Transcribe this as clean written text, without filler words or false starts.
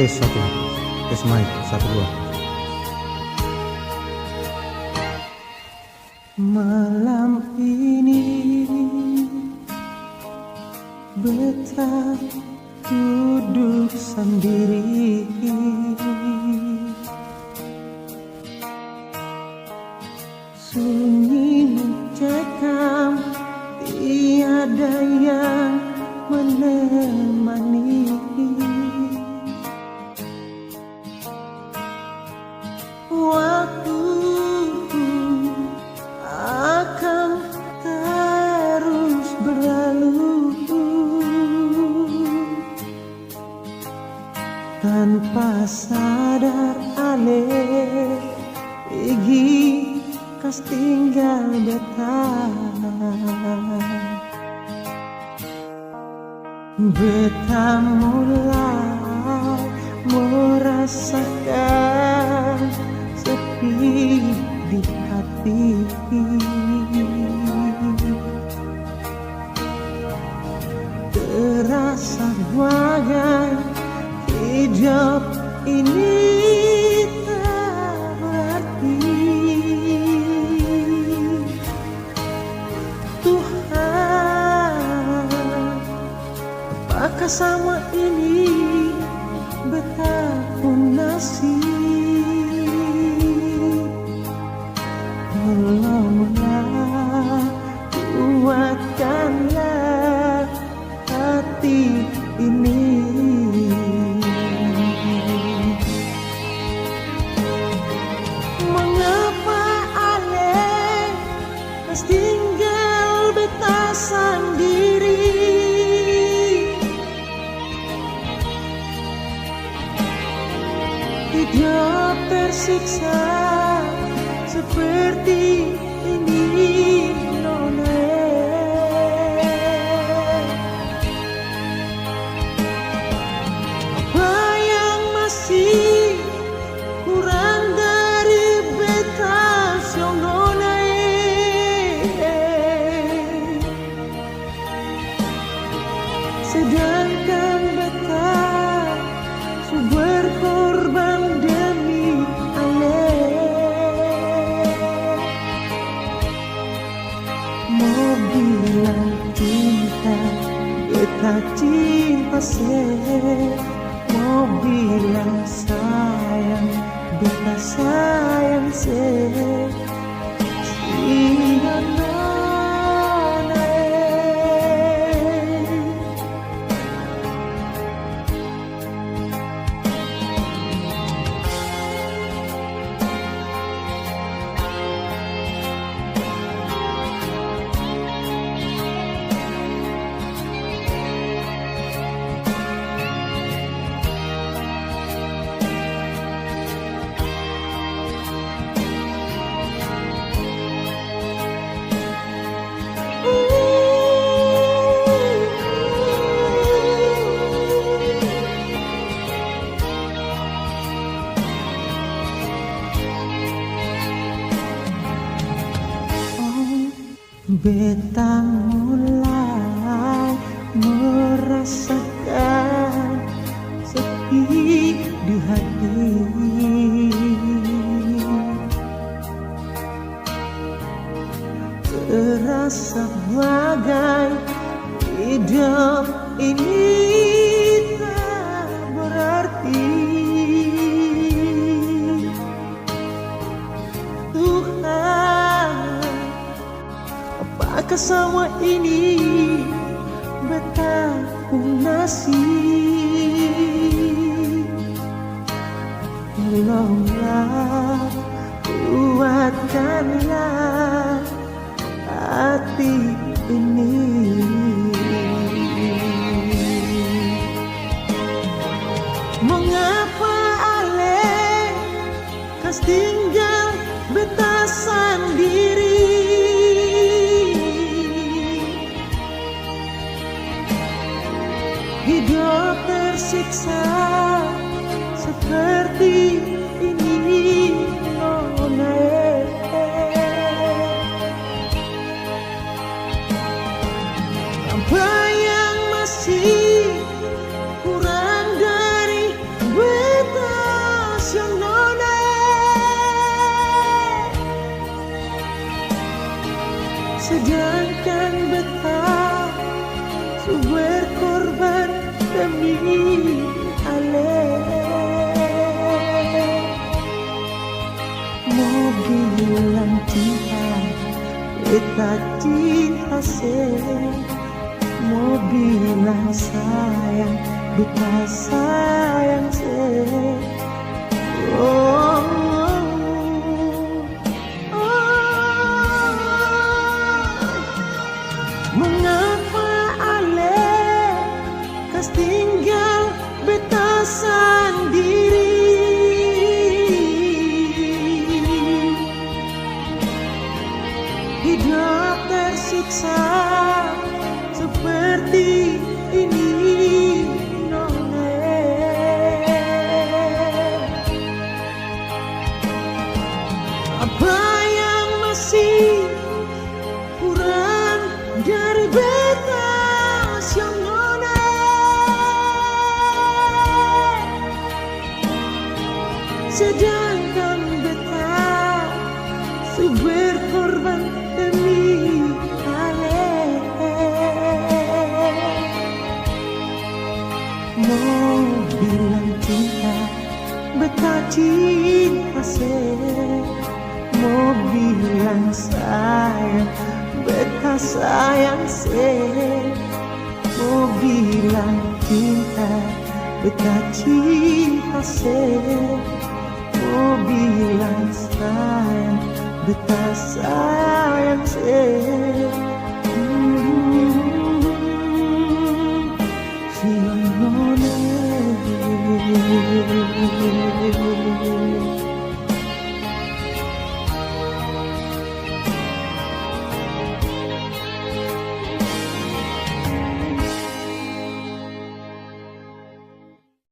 Tes satu, tes mic satu dua. Malam ini beta duduk sendiri, sunyi mencekam, tiada yang menemani. Waktu akan terus berlalu tanpa sadar ale pergi kas tinggal beta. Beta mulai merasakan sepi di hati, terasa bagai hidup ini tak berarti. Tuhan, apakah sama ini beta pun nasib? Tolonglah, kuatkanlah hati ini. Mengapa ale mas tinggal beta sendiri? Hidup tersiksa seperti ini, nona. Apa yang masih kurang dari beta siang nona? Sedangkan beta berkorban demi ale. Mau bilang cinta, beta cinta se. Mau bilang sayang, beta sayang se. Siang nona. Beta mulai merasakan sepi di hati, terasa bagai hidup ini tak berarti. Tuhan, apakah semua ini beta pun nasib? Tolonglah, kuatkanlah hati ini. Mengapa ale kas tinggal beta sendiri? Hidup tersiksa seperti ini, nona. Apa yang masih kurang dari su berkorban demi ale. Mau bilang cinta, beta cinta se. Mau bilang sayang, beta sayang se. Oh, mengapa ale kas tinggal beta sendiri? Hidup tersiksa seperti ini, nona. Apa yang masih kurang dari beta yang nona? Sedangkan beta su berkorban demi ale. Mau bilang cinta, beta cinta se. Mau bilang sayang, beta sayang se. Mau bilang cinta, beta cinta se. Mau bilang sayang, beta sayang se. Fiona.